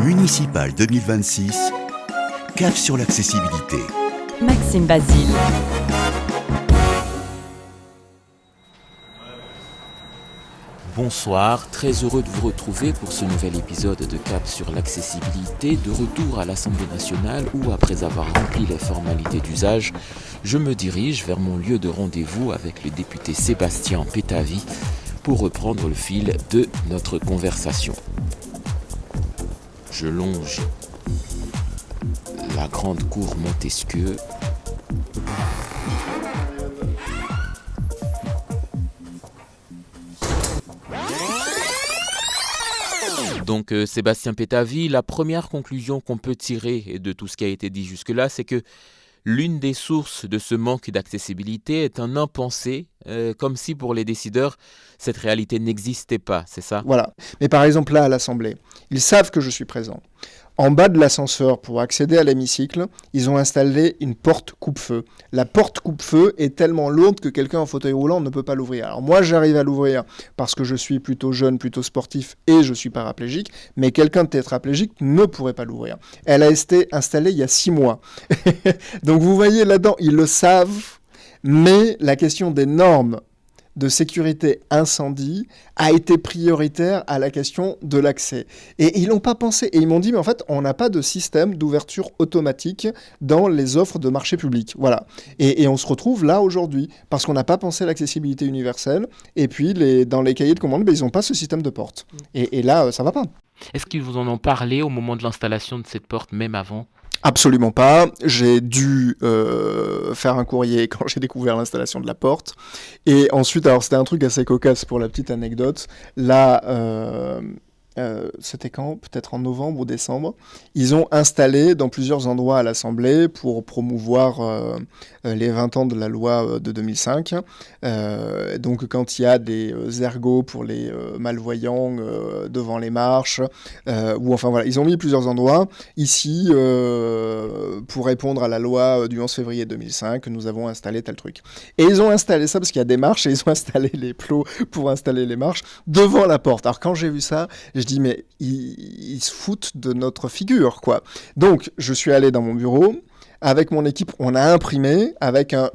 Municipal 2026, cap sur l'accessibilité. Maxime Basile. Bonsoir, très heureux de vous retrouver pour ce nouvel épisode de Cap sur l'accessibilité, de retour à l'Assemblée nationale où, après avoir rempli les formalités d'usage, je me dirige vers mon lieu de rendez-vous avec le député Sébastien Pétavy pour reprendre le fil de notre conversation. Je longe la grande cour Montesquieu. Donc Sébastien Pétavy, la première conclusion qu'on peut tirer de tout ce qui a été dit jusque-là, c'est que l'une des sources de ce manque d'accessibilité est un impensé, comme si pour les décideurs, cette réalité n'existait pas, c'est ça ? Voilà. Mais par exemple là, à l'Assemblée, ils savent que je suis présent. En bas de l'ascenseur, pour accéder à l'hémicycle, ils ont installé une porte coupe-feu. La porte coupe-feu est tellement lourde que quelqu'un en fauteuil roulant ne peut pas l'ouvrir. Alors moi, j'arrive à l'ouvrir parce que je suis plutôt jeune, plutôt sportif et je suis paraplégique, mais quelqu'un de tétraplégique ne pourrait pas l'ouvrir. Elle a été installée il y a 6 mois. Donc vous voyez là-dedans, ils le savent, mais la question des normes de sécurité incendie a été prioritaire à la question de l'accès. Et ils n'ont pas pensé. Et ils m'ont dit, mais en fait, on n'a pas de système d'ouverture automatique dans les offres de marché public. Voilà. Et on se retrouve là aujourd'hui, parce qu'on n'a pas pensé à l'accessibilité universelle. Et puis, dans les cahiers de commande, ils n'ont pas ce système de porte. Et là, ça ne va pas. Est-ce qu'ils vous en ont parlé au moment de l'installation de cette porte, même avant ? Absolument pas. J'ai dû faire un courrier quand j'ai découvert l'installation de la porte. Et ensuite, alors c'était un truc assez cocasse pour la petite anecdote. Là, c'était quand ? Peut-être en novembre ou décembre. Ils ont installé dans plusieurs endroits à l'Assemblée pour promouvoir les 20 ans de la loi de 2005. Donc quand il y a des ergots pour les malvoyants devant les marches, ou enfin voilà, ils ont mis plusieurs endroits. Ici, pour répondre à la loi du 11 février 2005, nous avons installé tel truc. Et ils ont installé ça parce qu'il y a des marches et ils ont installé les plots pour installer les marches devant la porte. Alors quand j'ai vu ça, je dis mais ils se foutent de notre figure, quoi. Donc je suis allé dans mon bureau. Avec mon équipe, on a imprimé,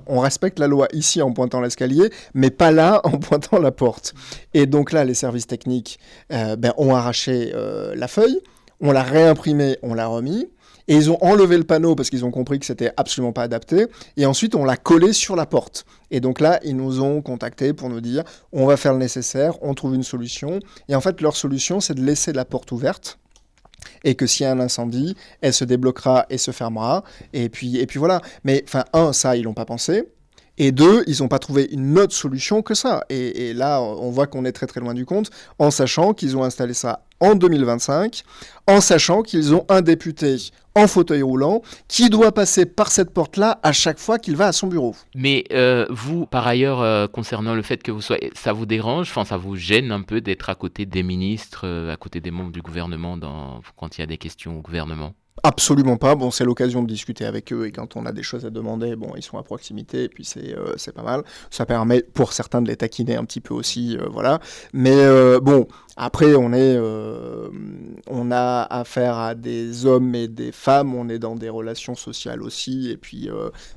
on respecte la loi ici en pointant l'escalier, mais pas là en pointant la porte. Et donc là, les services techniques ont arraché la feuille, on l'a réimprimée, on l'a remis, et ils ont enlevé le panneau parce qu'ils ont compris que c'était absolument pas adapté, et ensuite on l'a collé sur la porte. Et donc là, ils nous ont contactés pour nous dire, on va faire le nécessaire, on trouve une solution, et en fait, leur solution, c'est de laisser la porte ouverte, et que s'il y a un incendie, elle se débloquera et se fermera, et puis voilà. Mais enfin, ça, ils l'ont pas pensé, et 2, ils n'ont pas trouvé une autre solution que ça. Et là, on voit qu'on est très très loin du compte, en sachant qu'ils ont installé ça en 2025, en sachant qu'ils ont un député en fauteuil roulant qui doit passer par cette porte-là à chaque fois qu'il va à son bureau. Mais vous, par ailleurs, concernant le fait que vous soyez, ça vous dérange, ça vous gêne un peu d'être à côté des ministres, à côté des membres du gouvernement quand il y a des questions au gouvernement ? Absolument pas. Bon, c'est l'occasion de discuter avec eux et quand on a des choses à demander, bon, ils sont à proximité et puis c'est pas mal. Ça permet pour certains de les taquiner un petit peu aussi, voilà. Mais bon, après on a affaire à des hommes et des femmes, on est dans des relations sociales aussi et puis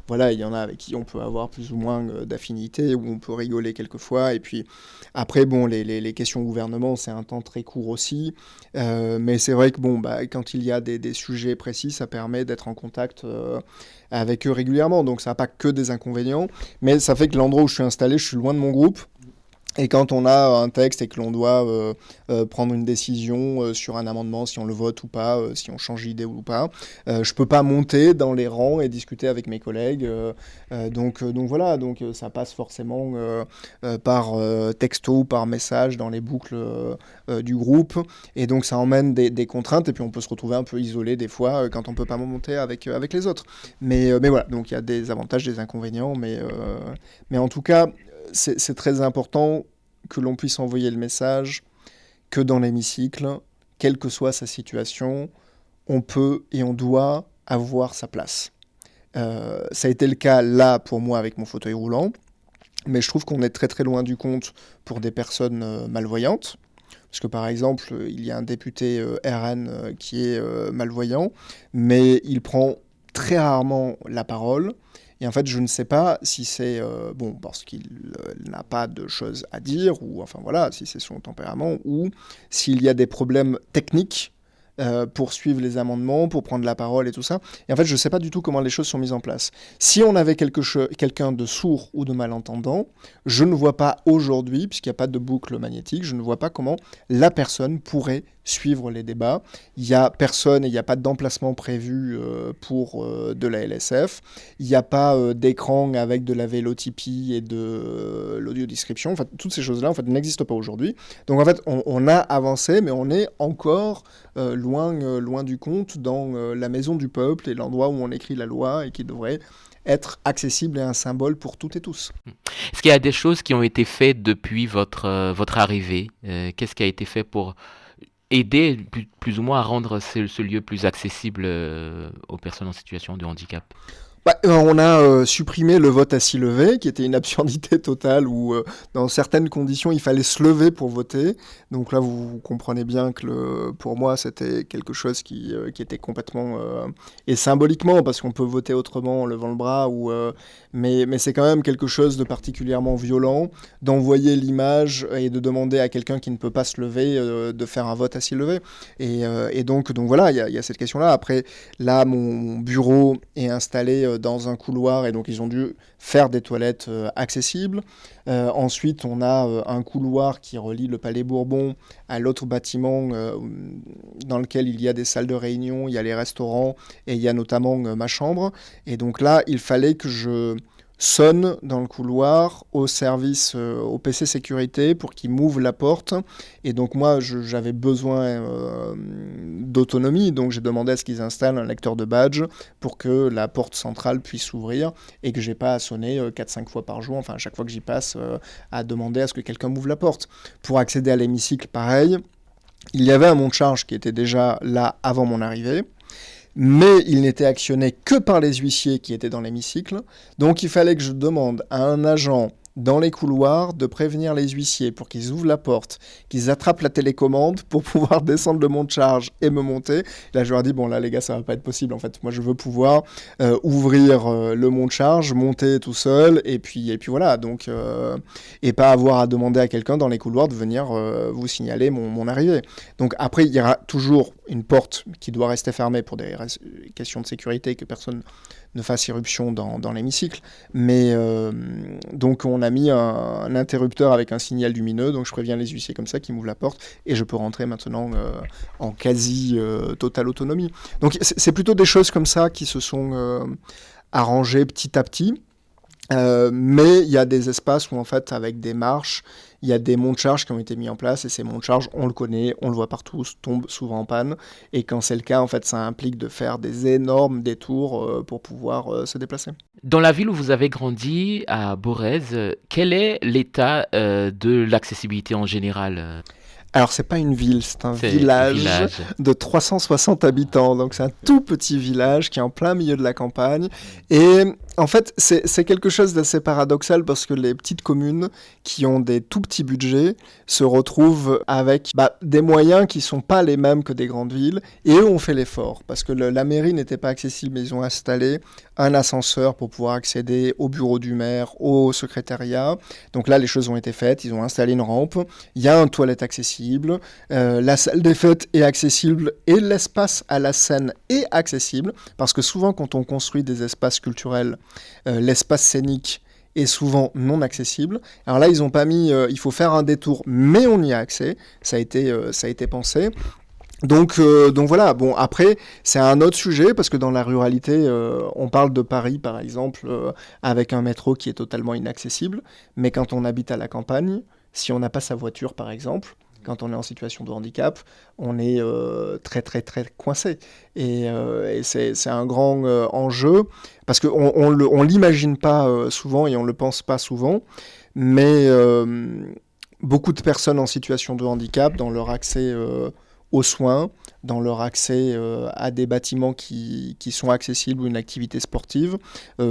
voilà, il y en a avec qui on peut avoir plus ou moins d'affinité, où on peut rigoler quelquefois et puis après bon, les questions au gouvernement, c'est un temps très court aussi, mais c'est vrai que bon, quand il y a des sujets précis, ça permet d'être en contact avec eux régulièrement. Donc ça n'a pas que des inconvénients, mais ça fait que l'endroit où je suis installé, je suis loin de mon groupe. Et quand on a un texte et que l'on doit prendre une décision sur un amendement, si on le vote ou pas, si on change d'idée ou pas, je peux pas monter dans les rangs et discuter avec mes collègues. Donc voilà, donc ça passe forcément par texto, par message dans les boucles du groupe. Et donc ça emmène des contraintes et puis on peut se retrouver un peu isolé des fois quand on peut pas monter avec les autres. Mais voilà, donc il y a des avantages, des inconvénients, mais en tout cas, c'est très important que l'on puisse envoyer le message que dans l'hémicycle, quelle que soit sa situation, on peut et on doit avoir sa place. Ça a été le cas là pour moi avec mon fauteuil roulant, mais je trouve qu'on est très très loin du compte pour des personnes malvoyantes, Parce que par exemple, il y a un député RN qui est malvoyant, mais il prend très rarement la parole. Et en fait, je ne sais pas si c'est parce qu'il n'a pas de choses à dire, ou enfin voilà, si c'est son tempérament, ou s'il y a des problèmes techniques pour suivre les amendements, pour prendre la parole et tout ça. Et en fait, je ne sais pas du tout comment les choses sont mises en place. Si on avait quelqu'un de sourd ou de malentendant, je ne vois pas aujourd'hui, puisqu'il n'y a pas de boucle magnétique, je ne vois pas comment la personne pourrait suivre les débats. Il n'y a personne et il n'y a pas d'emplacement prévu pour de la LSF. Il n'y a pas d'écran avec de la vélotypie et de l'audiodescription. Enfin, toutes ces choses-là en fait, n'existent pas aujourd'hui. Donc en fait, on a avancé, mais on est encore loin du compte dans la maison du peuple et l'endroit où on écrit la loi et qui devrait être accessible et un symbole pour toutes et tous. Est-ce qu'il y a des choses qui ont été faites depuis votre arrivée? Qu'est-ce qui a été fait pour aider plus ou moins à rendre ce lieu plus accessible aux personnes en situation de handicap? On a supprimé le vote assis levé, qui était une absurdité totale, où dans certaines conditions, il fallait se lever pour voter. Donc là, vous comprenez bien que pour moi, c'était quelque chose qui était complètement... et symboliquement, parce qu'on peut voter autrement en levant le bras, mais c'est quand même quelque chose de particulièrement violent, d'envoyer l'image et de demander à quelqu'un qui ne peut pas se lever de faire un vote assis levé. Et donc voilà, il y a cette question-là. Après, là, mon bureau est installé dans un couloir et donc ils ont dû faire des toilettes accessibles. Ensuite, on a un couloir qui relie le Palais Bourbon à l'autre bâtiment dans lequel il y a des salles de réunion, il y a les restaurants et il y a notamment ma chambre. Et donc là, il fallait que je sonne dans le couloir au service, au PC sécurité pour qu'ils m'ouvrent la porte. Et donc moi, j'avais besoin d'autonomie, donc j'ai demandé à ce qu'ils installent un lecteur de badge pour que la porte centrale puisse s'ouvrir et que j'ai pas à sonner 4-5 fois par jour, enfin à chaque fois que j'y passe, à demander à ce que quelqu'un m'ouvre la porte. Pour accéder à l'hémicycle, pareil, il y avait un monte-charge qui était déjà là avant mon arrivée, mais il n'était actionné que par les huissiers qui étaient dans l'hémicycle. Donc il fallait que je demande à un agent dans les couloirs de prévenir les huissiers pour qu'ils ouvrent la porte, qu'ils attrapent la télécommande pour pouvoir descendre le monte-charge et me monter. Là, je leur ai dit, bon là les gars, ça va pas être possible en fait. Moi, je veux pouvoir ouvrir le monte-charge, monter tout seul, et puis voilà. Donc, et pas avoir à demander à quelqu'un dans les couloirs de venir vous signaler mon arrivée. Donc après, il y aura toujours une porte qui doit rester fermée pour des questions de sécurité, que personne ne fasse irruption dans l'hémicycle. Mais donc on a mis un interrupteur avec un signal lumineux, donc je préviens les huissiers comme ça qui m'ouvrent la porte et je peux rentrer maintenant en quasi totale autonomie. Donc c'est plutôt des choses comme ça qui se sont arrangées petit à petit. Mais il y a des espaces où en fait avec des marches, il y a des monte-charges qui ont été mis en place et ces monte-charges, on le connaît, on le voit partout, tombent souvent en panne. Et quand c'est le cas, en fait, ça implique de faire des énormes détours pour pouvoir se déplacer. Dans la ville où vous avez grandi, à Borez, quel est l'état de l'accessibilité en général? Alors, c'est pas une ville, c'est un village de 360 habitants. Donc, c'est un tout petit village qui est en plein milieu de la campagne. Et en fait, c'est quelque chose d'assez paradoxal parce que les petites communes qui ont des tout petits budgets se retrouvent avec des moyens qui sont pas les mêmes que des grandes villes. Et eux ont fait l'effort parce que la mairie n'était pas accessible, mais ils ont installé un ascenseur pour pouvoir accéder au bureau du maire, au secrétariat. Donc là, les choses ont été faites. Ils ont installé une rampe. Il y a un toilette accessible. La salle des fêtes est accessible et l'espace à la scène est accessible parce que souvent, quand on construit des espaces culturels, l'espace scénique est souvent non accessible. Alors là, ils n'ont pas mis il faut faire un détour, mais on y a accès. Ça a été pensé. Donc voilà, bon après c'est un autre sujet parce que dans la ruralité on parle de Paris par exemple avec un métro qui est totalement inaccessible, mais quand on habite à la campagne, si on n'a pas sa voiture par exemple, quand on est en situation de handicap, on est très très très coincé et c'est un grand enjeu parce qu'on l'imagine pas souvent et on le pense pas souvent, mais beaucoup de personnes en situation de handicap dans leur accès aux soins, dans leur accès à des bâtiments qui sont accessibles ou une activité sportive,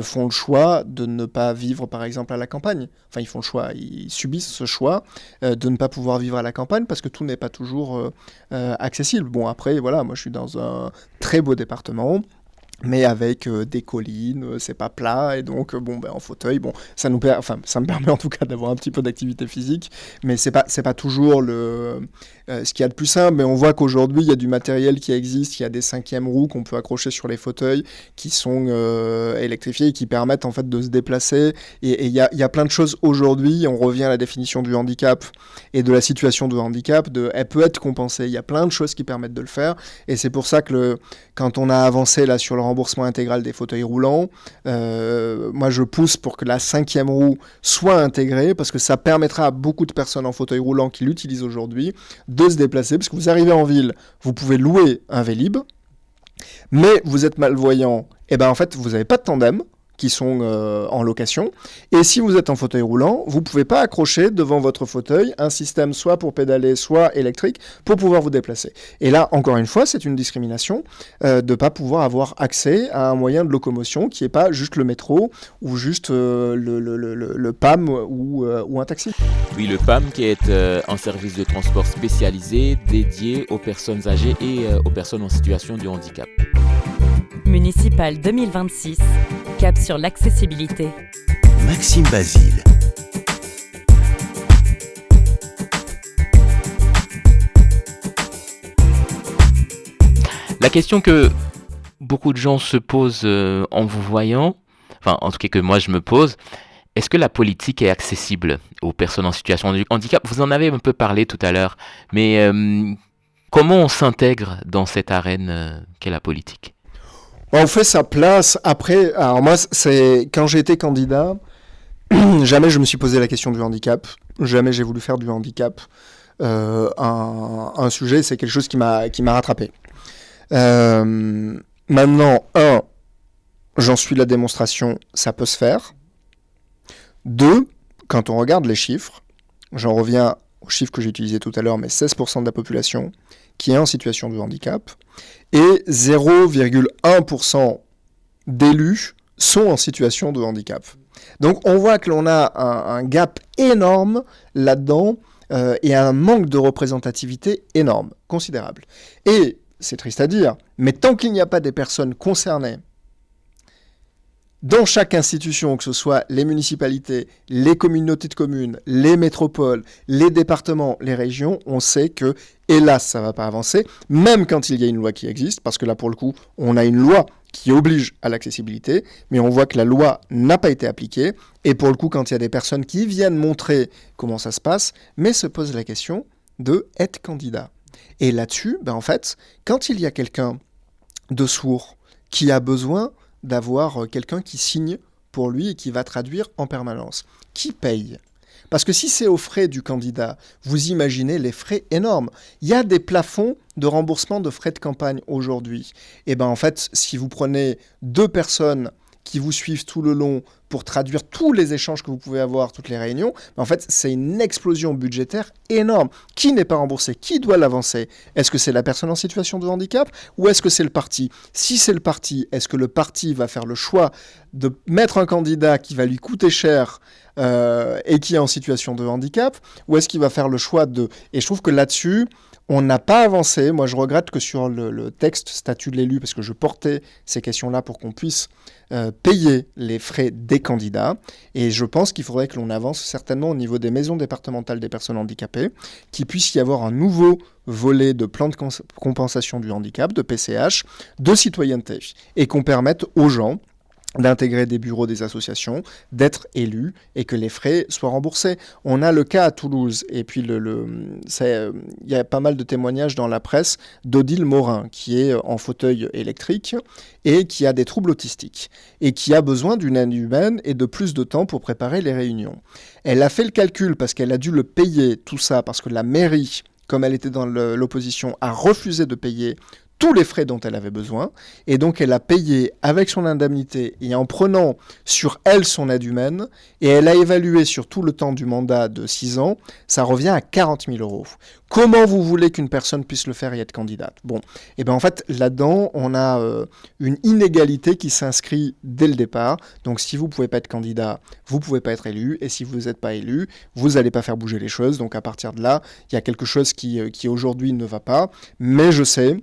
font le choix de ne pas vivre par exemple à la campagne. Enfin, ils font le choix, ils subissent ce choix de ne pas pouvoir vivre à la campagne parce que tout n'est pas toujours accessible. Bon, après, voilà, moi je suis dans un très beau département, mais avec des collines, c'est pas plat, et donc en fauteuil, ça me permet en tout cas d'avoir un petit peu d'activité physique, mais c'est pas toujours ce qu'il y a de plus simple. Mais on voit qu'aujourd'hui il y a du matériel qui existe, il y a des 5e roues qu'on peut accrocher sur les fauteuils qui sont électrifiés et qui permettent en fait de se déplacer, et il y a plein de choses aujourd'hui. On revient à la définition du handicap et de la situation de handicap, elle peut être compensée, il y a plein de choses qui permettent de le faire, et c'est pour ça que quand on a avancé là sur le remboursement intégral des fauteuils roulants, moi je pousse pour que la 5e roue soit intégrée, parce que ça permettra à beaucoup de personnes en fauteuil roulant qui l'utilisent aujourd'hui de se déplacer, parce que vous arrivez en ville, vous pouvez louer un Vélib, mais vous êtes malvoyant, et en fait vous n'avez pas de tandem qui sont en location, et si vous êtes en fauteuil roulant, vous ne pouvez pas accrocher devant votre fauteuil un système soit pour pédaler, soit électrique, pour pouvoir vous déplacer. Et là, encore une fois, c'est une discrimination de ne pas pouvoir avoir accès à un moyen de locomotion qui n'est pas juste le métro, ou juste le PAM ou un taxi. Oui, le PAM qui est un service de transport spécialisé dédié aux personnes âgées et aux personnes en situation de handicap. Municipal 2026, cap sur l'accessibilité. Maxime Basile. La question que beaucoup de gens se posent en vous voyant, enfin en tout cas que moi je me pose, est-ce que la politique est accessible aux personnes en situation de handicap ? Vous en avez un peu parlé tout à l'heure, mais comment on s'intègre dans cette arène qu'est la politique ? On fait sa place. Après, alors moi, c'est quand j'ai été candidat, jamais je me suis posé la question du handicap. Jamais j'ai voulu faire du handicap un sujet. C'est quelque chose qui m'a rattrapé. Maintenant, j'en suis la démonstration, ça peut se faire. 2, quand on regarde les chiffres, j'en reviens aux chiffres que j'ai utilisés tout à l'heure, mais 16% de la population qui est en situation de handicap, et 0,1% d'élus sont en situation de handicap. Donc on voit que l'on a un gap énorme là-dedans, et un manque de représentativité énorme, considérable. Et, c'est triste à dire, mais tant qu'il n'y a pas des personnes concernées dans chaque institution, que ce soit les municipalités, les communautés de communes, les métropoles, les départements, les régions, on sait que, hélas, ça ne va pas avancer, même quand il y a une loi qui existe, parce que là, pour le coup, on a une loi qui oblige à l'accessibilité, mais on voit que la loi n'a pas été appliquée, et pour le coup, quand il y a des personnes qui viennent montrer comment ça se passe, mais se pose la question de être candidat. Et là-dessus, en fait, quand il y a quelqu'un de sourd qui a besoin d'avoir quelqu'un qui signe pour lui et qui va traduire en permanence, qui paye ? Parce que si c'est aux frais du candidat, vous imaginez les frais énormes. Il y a des plafonds de remboursement de frais de campagne aujourd'hui. Et en fait, si vous prenez 2 personnes qui vous suivent tout le long pour traduire tous les échanges que vous pouvez avoir, toutes les réunions, en fait, c'est une explosion budgétaire énorme. Qui n'est pas remboursé ? Qui doit l'avancer ? Est-ce que c'est la personne en situation de handicap ou est-ce que c'est le parti ? Si c'est le parti, est-ce que le parti va faire le choix de mettre un candidat qui va lui coûter cher et qui est en situation de handicap, ou est-ce qu'il va faire le choix de... Et je trouve que là-dessus, on n'a pas avancé. Moi, je regrette que sur le texte statut de l'élu, parce que je portais ces questions-là pour qu'on puisse payer les frais des candidats. Et je pense qu'il faudrait que l'on avance certainement au niveau des maisons départementales des personnes handicapées, qu'il puisse y avoir un nouveau volet de plan de compensation du handicap, de PCH, de citoyenneté, et qu'on permette aux gens d'intégrer des bureaux des associations, d'être élus et que les frais soient remboursés. On a le cas à Toulouse, et puis il y a pas mal de témoignages dans la presse d'Odile Morin, qui est en fauteuil électrique et qui a des troubles autistiques et qui a besoin d'une aide humaine et de plus de temps pour préparer les réunions. Elle a fait le calcul parce qu'elle a dû le payer tout ça, parce que la mairie, comme elle était dans l'opposition, a refusé de payer tous les frais dont elle avait besoin, et donc elle a payé avec son indemnité et en prenant sur elle son aide humaine, et elle a évalué sur tout le temps du mandat de 6 ans, ça revient à 40 000 euros. Comment vous voulez qu'une personne puisse le faire et être candidate ? Bon, et bien en fait, là-dedans, on a une inégalité qui s'inscrit dès le départ. Donc si vous ne pouvez pas être candidat, vous ne pouvez pas être élu, et si vous n'êtes pas élu, vous n'allez pas faire bouger les choses. Donc à partir de là, il y a quelque chose qui aujourd'hui ne va pas, mais je sais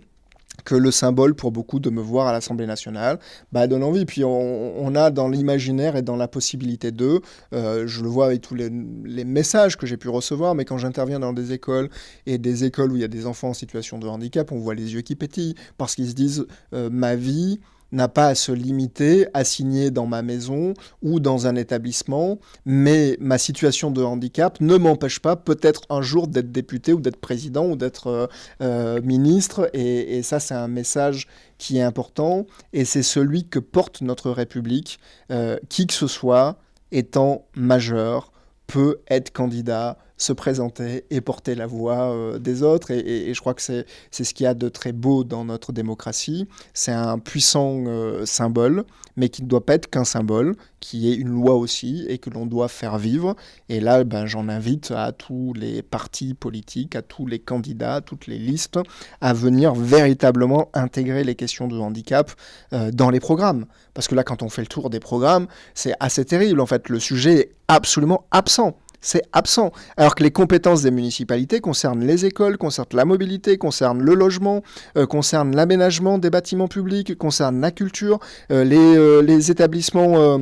que le symbole pour beaucoup de me voir à l'Assemblée nationale donne envie. Puis on a dans l'imaginaire et dans la possibilité d'eux, je le vois avec tous les messages que j'ai pu recevoir, mais quand j'interviens dans des écoles et des écoles où il y a des enfants en situation de handicap, on voit les yeux qui pétillent parce qu'ils se disent ma vie n'a pas à se limiter à signer dans ma maison ou dans un établissement, mais ma situation de handicap ne m'empêche pas peut-être un jour d'être député ou d'être président ou d'être ministre, et ça c'est un message qui est important, et c'est celui que porte notre République. Qui que ce soit, étant majeur, peut être candidat, se présenter et porter la voix des autres. Et je crois que c'est ce qu'il y a de très beau dans notre démocratie. C'est un puissant symbole, mais qui ne doit pas être qu'un symbole, qui est une loi aussi et que l'on doit faire vivre. Et là, j'en invite à tous les partis politiques, à tous les candidats, à toutes les listes, à venir véritablement intégrer les questions de handicap dans les programmes. Parce que là, quand on fait le tour des programmes, c'est assez terrible. En fait, le sujet est absolument absent. C'est absent. Alors que les compétences des municipalités concernent les écoles, concernent la mobilité, concernent le logement, concernent l'aménagement des bâtiments publics, concernent la culture, les établissements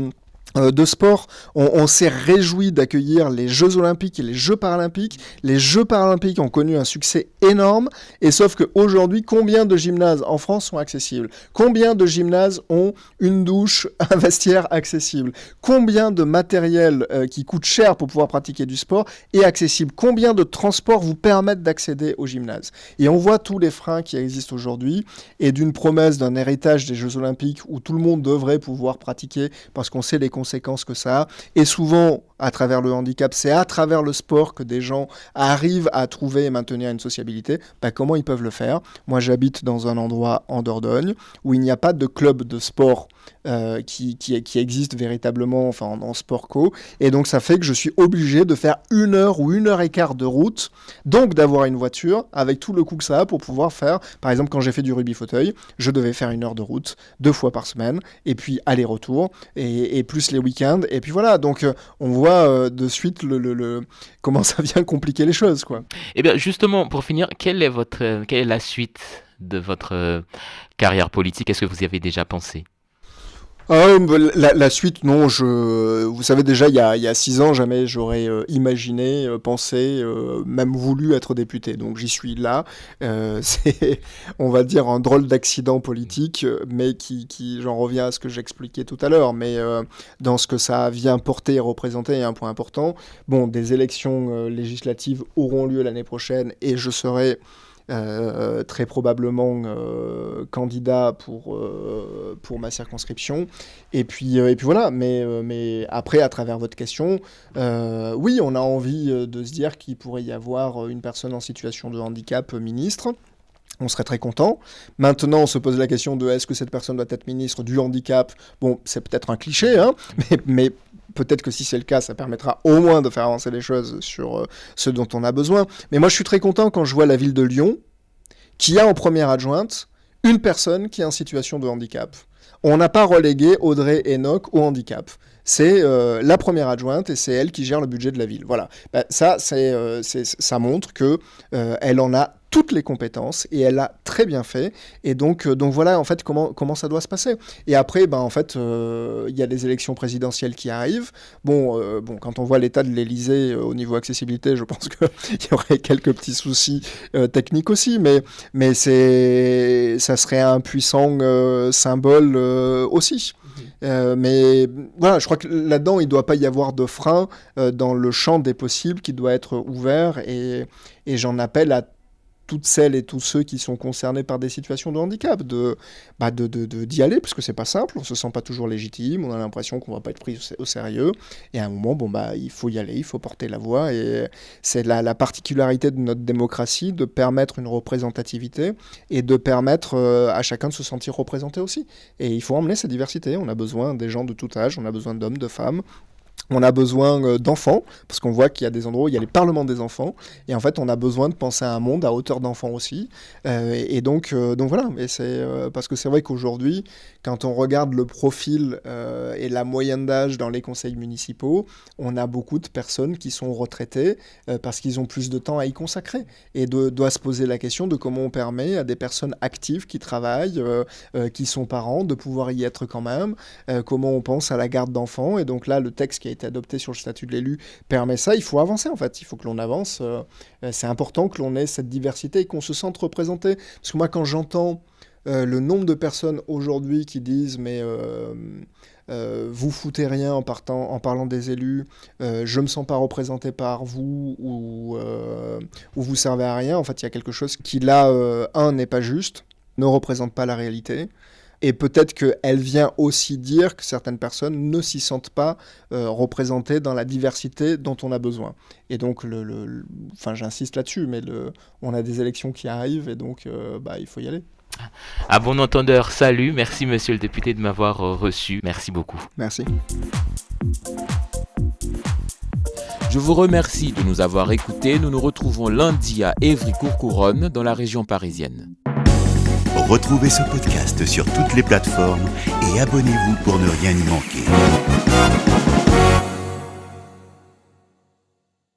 de sport. On s'est réjoui d'accueillir les Jeux Olympiques et les Jeux Paralympiques. Les Jeux Paralympiques ont connu un succès énorme, et sauf qu'aujourd'hui, combien de gymnases en France sont accessibles ? Combien de gymnases ont une douche, un vestiaire accessible ? Combien de matériel qui coûte cher pour pouvoir pratiquer du sport est accessible ? Combien de transports vous permettent d'accéder au gymnase ? Et on voit tous les freins qui existent aujourd'hui, et d'une promesse d'un héritage des Jeux Olympiques où tout le monde devrait pouvoir pratiquer parce qu'on sait les conséquences que ça a. Et souvent, à travers le handicap, c'est à travers le sport que des gens arrivent à trouver et maintenir une sociabilité. Comment ils peuvent le faire ? Moi, j'habite dans un endroit en Dordogne où il n'y a pas de club de sport qui existe véritablement, en sport co. Et donc, ça fait que je suis obligé de faire 1 heure ou 1 heure et quart de route, donc d'avoir une voiture avec tout le coût que ça a pour pouvoir faire. Par exemple, quand j'ai fait du rugby fauteuil, je devais faire 1 heure de route 2 fois par semaine, et puis aller-retour, et plus les week-ends. Et puis voilà, donc on voit de suite comment ça vient compliquer les choses, quoi. Eh bien, justement, pour finir, quelle est la suite de votre carrière politique ? Est-ce que vous y avez déjà pensé ? La suite, non. Vous savez, déjà, il y a 6 ans, jamais j'aurais imaginé, pensé, même voulu être député. Donc j'y suis là. C'est, on va dire, un drôle d'accident politique, mais qui j'en reviens à ce que j'expliquais tout à l'heure, mais dans ce que ça vient porter et représenter, il y a un point important. Bon, des élections législatives auront lieu l'année prochaine, et je serai très probablement candidat pour ma circonscription, et puis voilà, mais après, à travers votre question, oui, on a envie de se dire qu'il pourrait y avoir une personne en situation de handicap ministre. On serait très content. Maintenant, on se pose la question de est-ce que cette personne doit être ministre du handicap ? Bon, c'est peut-être un cliché, hein, mais peut-être que si c'est le cas, ça permettra au moins de faire avancer les choses sur ce dont on a besoin. Mais moi, je suis très content quand je vois la ville de Lyon, qui a en première adjointe une personne qui est en situation de handicap. On n'a pas relégué Audrey Enoch au handicap. C'est la première adjointe, et c'est elle qui gère le budget de la ville. Voilà. Ça montre qu'elle en a toutes les compétences, et elle l'a très bien fait. Et donc voilà, en fait, comment ça doit se passer. Et après, en fait, il y a les élections présidentielles qui arrivent. Bon, quand on voit l'état de l'Élysée au niveau accessibilité, je pense qu'il y aurait quelques petits soucis techniques aussi, mais ça serait un puissant symbole aussi. Mais voilà, je crois que là-dedans, il ne doit pas y avoir de frein dans le champ des possibles qui doit être ouvert, et j'en appelle à toutes celles et tous ceux qui sont concernés par des situations de handicap, d'y aller, parce que c'est pas simple, on se sent pas toujours légitime, on a l'impression qu'on va pas être pris au sérieux, et à un moment, il faut y aller, il faut porter la voix, et c'est la particularité de notre démocratie de permettre une représentativité et de permettre à chacun de se sentir représenté aussi. Et il faut emmener cette diversité, on a besoin des gens de tout âge, on a besoin d'hommes, de femmes, on a besoin d'enfants, parce qu'on voit qu'il y a des endroits où il y a les parlements des enfants, et en fait on a besoin de penser à un monde à hauteur d'enfants aussi, donc voilà, et c'est, parce que c'est vrai qu'aujourd'hui, quand on regarde le profil et la moyenne d'âge dans les conseils municipaux, on a beaucoup de personnes qui sont retraitées parce qu'ils ont plus de temps à y consacrer, et doit se poser la question de comment on permet à des personnes actives qui travaillent, qui sont parents, de pouvoir y être quand même, comment on pense à la garde d'enfants, et donc là le texte qui a été adopté sur le statut de l'élu permet ça. Il faut avancer en fait, il faut que l'on avance. C'est important que l'on ait cette diversité et qu'on se sente représenté. Parce que moi quand j'entends le nombre de personnes aujourd'hui qui disent mais vous foutez rien en parlant des élus, je me sens pas représenté par vous ou vous servez à rien, en fait il y a quelque chose qui là, n'est pas juste, ne représente pas la réalité. Et peut-être qu'elle vient aussi dire que certaines personnes ne s'y sentent pas représentées dans la diversité dont on a besoin. Et donc, j'insiste là-dessus, mais on a des élections qui arrivent et donc il faut y aller. À bon entendeur, salut, merci monsieur le député de m'avoir reçu, merci beaucoup. Merci. Je vous remercie de nous avoir écoutés, nous nous retrouvons lundi à Évry-Courcouronnes dans la région parisienne. Retrouvez ce podcast sur toutes les plateformes et abonnez-vous pour ne rien y manquer.